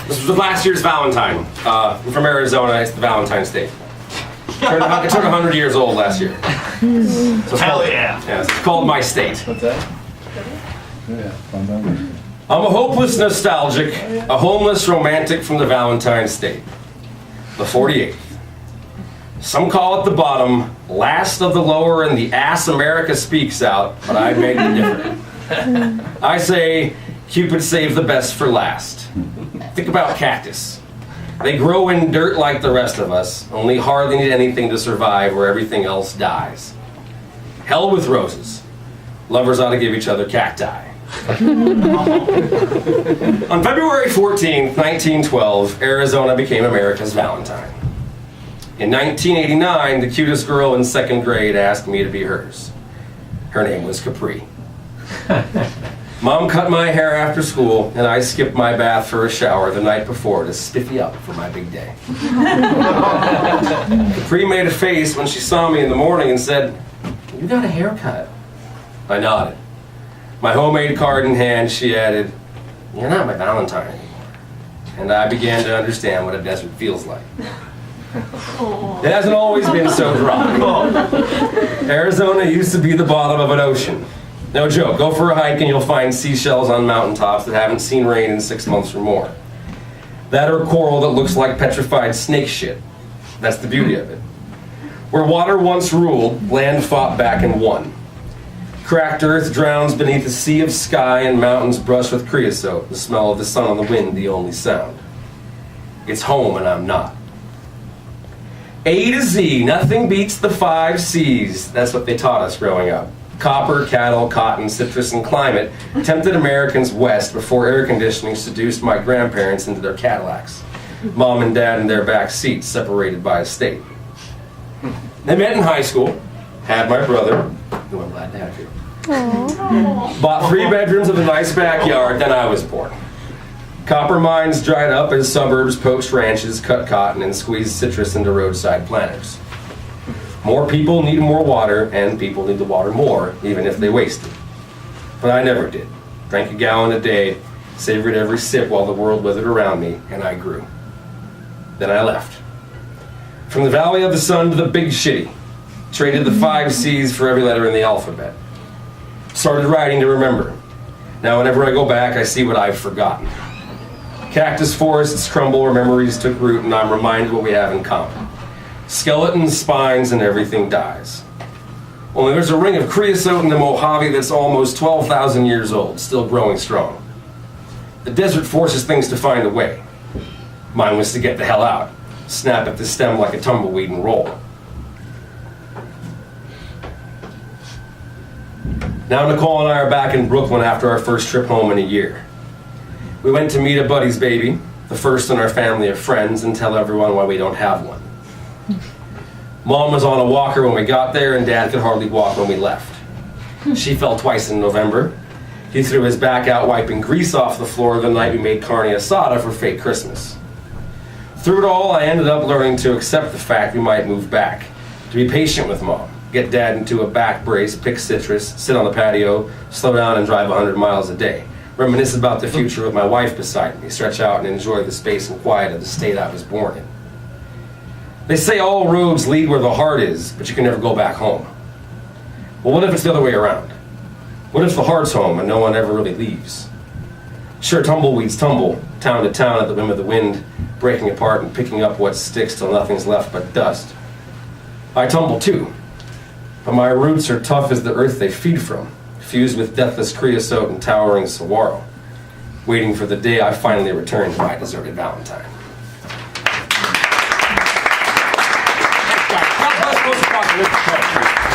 This was last year's Valentine. I'm from Arizona. It's the Valentine state. It turned 100 years old last year. So Hell yeah. Yeah, it's called My State. What's that? Yeah, I'm a hopeless nostalgic, a homeless romantic from the Valentine state. The 48th. Some call it the bottom, last of the lower, and the ass America speaks out, but I beg to differ. I say, Cupid saved the best for last. Think about cactus. They grow in dirt like the rest of us, only hardly need anything to survive where everything else dies. Hell with roses. Lovers ought to give each other cacti. On February 14th, 1912, Arizona became America's Valentine. In 1989, the cutest girl in second grade asked me to be hers. Her name was Capri. Mom cut my hair after school, and I skipped my bath for a shower the night before to spiffy up for my big day. Capri made a face when she saw me in the morning and said, "You got a haircut." I nodded. My homemade card in hand, she added, "You're not my Valentine anymore." And I began to understand what a desert feels like. It hasn't always been so dry. Arizona used to be the bottom of an ocean. No joke, go for a hike and you'll find seashells on mountaintops that haven't seen rain in 6 months or more. That or coral that looks like petrified snake shit. That's the beauty of it. Where water once ruled, land fought back and won. Cracked earth drowns beneath a sea of sky, and mountains brush with creosote, the smell of the sun on the wind the only sound. It's home and I'm not. A to Z, nothing beats the 5 C's. That's what they taught us growing up. Copper, cattle, cotton, citrus, and climate tempted Americans west before air conditioning seduced my grandparents into their Cadillacs. Mom and Dad in their back seats, separated by a state. They met in high school, had my brother, who I'm glad to have here. Bought 3 bedrooms with a nice backyard, then I was born. Copper mines dried up as suburbs poached ranches, cut cotton, and squeezed citrus into roadside planters. More people need more water, and people need the water more, even if they waste it. But I never did. Drank a gallon a day, savored every sip while the world withered around me, and I grew. Then I left. From the Valley of the Sun to the Big Shitty. Traded the 5 C's for every letter in the alphabet. Started writing to remember. Now whenever I go back, I see what I've forgotten. Cactus forests crumble where memories took root, and I'm reminded what we have in common. Skeletons, spines, and everything dies. Only there's a ring of creosote in the Mojave that's almost 12,000 years old, still growing strong. The desert forces things to find a way. Mine was to get the hell out, snap at the stem like a tumbleweed and roll. Now Nicole and I are back in Brooklyn after our first trip home in a year. We went to meet a buddy's baby, the first in our family of friends, and tell everyone why we don't have one. Mom was on a walker when we got there, and Dad could hardly walk when we left. She fell twice in November. He threw his back out wiping grease off the floor the night we made carne asada for fake Christmas. Through it all, I ended up learning to accept the fact we might move back, to be patient with Mom, get Dad into a back brace, pick citrus, sit on the patio, slow down and drive 100 miles a day, reminisce about the future with my wife beside me, stretch out and enjoy the space and quiet of the state I was born in. They say all roads lead where the heart is, but you can never go back home. Well, what if it's the other way around? What if the heart's home and no one ever really leaves? Sure, tumbleweeds tumble, town to town at the whim of the wind, breaking apart and picking up what sticks till nothing's left but dust. I tumble too, but my roots are tough as the earth they feed from, fused with deathless creosote and towering saguaro, waiting for the day I finally return to my deserted Valentine. Apocalyptic.